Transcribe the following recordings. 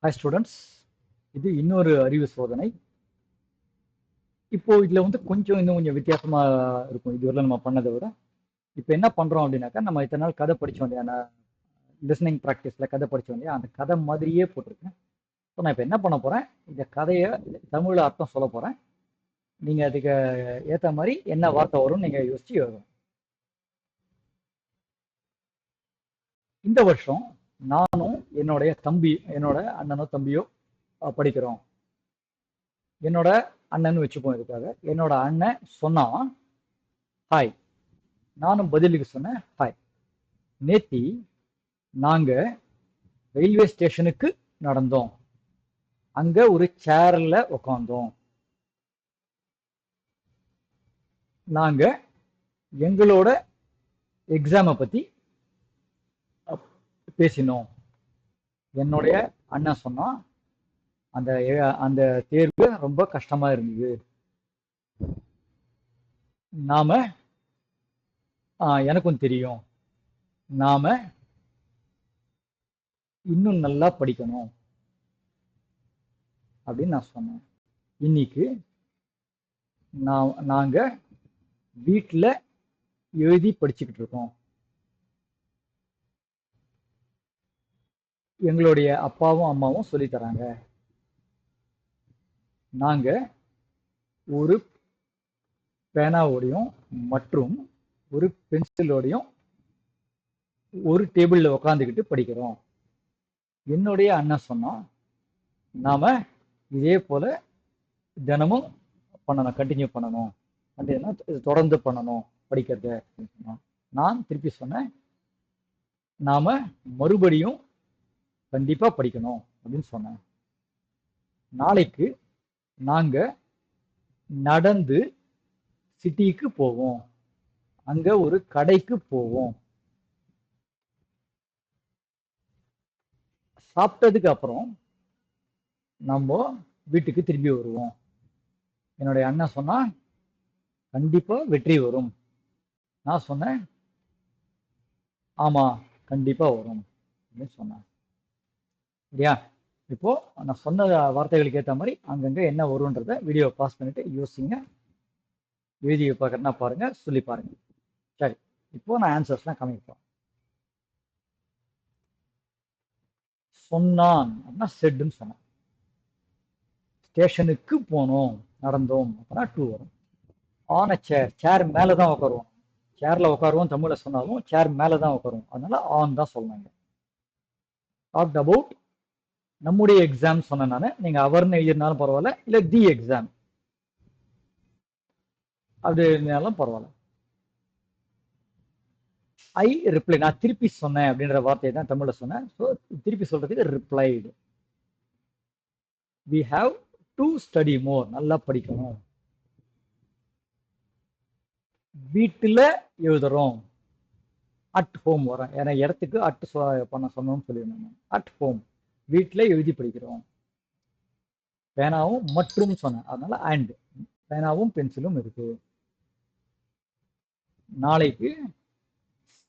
Hi students, இது இன்னொரு அறிவு சோதனை. இப்போ இதுல வந்து இன்னும் கொஞ்சம் வித்தியாசமா இருக்கும் இதுவரை நம்ம பண்ணதை விட. இப்போ என்ன பண்றோம் அப்படின்னாக்கா, நம்ம இத்தனை நாள் கதை படிச்சோம் இல்லையா, லிசனிங் ப்ராக்டிஸ்ல கதை படிச்சோம் இல்லையா, அந்த கதை மாதிரியே போட்டிருக்கேன். ஸோ நான் இப்போ என்ன பண்ண போறேன், இந்த கதையை தமிழ்ல அர்த்தம் சொல்ல போறேன். நீங்க அதுக்கு ஏற்ற மாதிரி என்ன வார்த்தை வரும்னு நீங்க யோசிச்சு எழுதணும். இந்த வருஷம் நானும் என்னோட அண்ணனோ தம்பியோ படிக்கிறோம். என்னோட அண்ணன் வச்சுப்போம் இதுக்காக. என்னோட அண்ணன் சொன்னான் ஹாய், நானும் பதிலுக்கு சொன்னேன் ஹாய். நேத்தி நாங்க ரயில்வே ஸ்டேஷனுக்கு நடந்தோம். அங்க ஒரு சேர்ல உட்காந்தோம். நாங்க எங்களோட எக்ஸாமை பத்தி பேசினோம். என்னுடைய அண்ணன் சொன்னா அந்த தேர்வு ரொம்ப கஷ்டமா இருந்தது. நாம எனக்கும் தெரியும், நாம இன்னும் நல்லா படிக்கணும் அப்படின்னு நான் சொன்னேன். இன்னைக்கு நாங்க வீட்டுல எழுதி படிச்சுக்கிட்டு இருக்கோம். எங்களுடைய அப்பாவும் அம்மாவும் சொல்லி தராங்க. நாங்க ஒரு பேனாவோடையும் மற்றும் ஒரு பென்சிலோடையும் ஒரு டேபிள்ல உட்காந்துக்கிட்டு படிக்கிறோம். என்னுடைய அண்ணன் சொன்னா நாம இதே போல தினமும் பண்ணணும், கண்டினியூ பண்ணணும், தொடர்ந்து பண்ணணும் படிக்கிறத. நான் திருப்பி சொன்னேன் நாம மறுபடியும் கண்டிப்பா படிக்கணும் அப்படின்னு சொன்னேன். நாளைக்கு நாங்க நடந்து சிட்டிக்கு போவோம். அங்க ஒரு கடைக்கு போவோம். சாப்பிட்டதுக்கு அப்புறம் நம்ம வீட்டுக்கு திரும்பி வருவோம். என்னுடைய அண்ணன் சொன்னா கண்டிப்பா வெற்றி வரும். நான் சொன்னேன் ஆமா கண்டிப்பா வரும் அப்படின்னு சொன்னேன். இல்லையா? இப்போ நான் சொன்ன வார்த்தைகளுக்கு ஏற்ற மாதிரி அங்கங்க என்ன வரும்ன்றத வீடியோ பாஸ் பண்ணிட்டு யோசிங்க. எழுதி பார்க்கறதுனா பாருங்க, சொல்லி பாருங்க. சரி, இப்போ நான் ஆன்சர்ஸ்லாம் காமிப்பேன். சொன்னான் அப்படின்னா செட்டுன்னு சொன்னேன். ஸ்டேஷனுக்கு போனோம், நடந்தோம் அப்படின்னா டூ வரும். ஆன் அ சேர், சேர் மேலே தான் உட்காருவோம். சேர்ல உட்காருவோம் தமிழ்ல சொன்னாலும் சேர் மேலே தான் உட்காருவோம், அதனால ஆன் தான் சொல்லணுங்க. டாக்ட் அபவுட் நம்முடைய எக்ஸாம் சொன்னேன் நான். நீங்க அவர்னு எழுதினாலும் பரவாயில்ல, இல்ல தி எக்ஸாம் அப்படி எழுதினாலும் பரவாயில்ல. ஐ ரிப்ளை, நான் திருப்பி சொன்னேன் அப்படின்ற வார்த்தையை தான் தமிழ்ல சொன்னேன். ஸோ திருப்பி சொல்றதுக்கு replied. We have to study more, நல்லா படிக்கணும். வீட்டுல எழுதுறோம், அட் ஹோம் வரேன். ஏன்னா இடத்துக்கு அட் பண்ண சொன்னோம்னு சொல்லியிருந்தேன். அட் ஹோம், வீட்டுல எழுதி படிக்கிறோம். பேனாவும் மற்றும் சொன்னேன், அதனால அண்ட். பேனாவும் பென்சிலும் இருக்கு. நாளைக்கு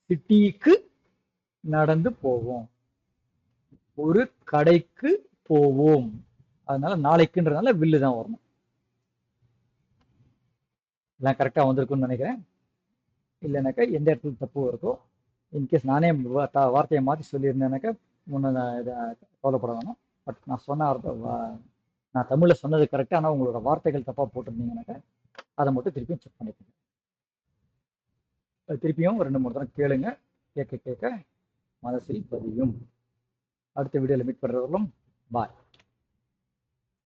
சிட்டிக்கு நடந்து போவோம். ஒரு கடைக்கு போவோம், அதனால நாளைக்குன்றதுனால வில்லு தான் வரணும். எல்லாம் கரெக்டா வந்திருக்குன்னு நினைக்கிறேன். இல்லைனாக்கா எந்த இடத்துல தப்பு இருக்கோ, இன்கேஸ் நானே வார்த்தையை மாற்றி சொல்லியிருந்தேனாக்கா முன்ன இதை கவலைப்பட வேணும். பட் நான் சொன்ன நான் தமிழில் சொன்னது கரெக்டாக, ஆனால் உங்களோட வார்த்தைகள் தப்பாக போட்டிருந்தீங்கன்னாக்கா அதை மட்டும் திருப்பியும் செக் பண்ணிக்கோங்க. திருப்பியும் 2-3 தடவை கேளுங்க. கேட்க கேட்க மனசில் பதியும். அடுத்த வீடியோவில் மீட் பண்ணுறவர்களும் பாய்.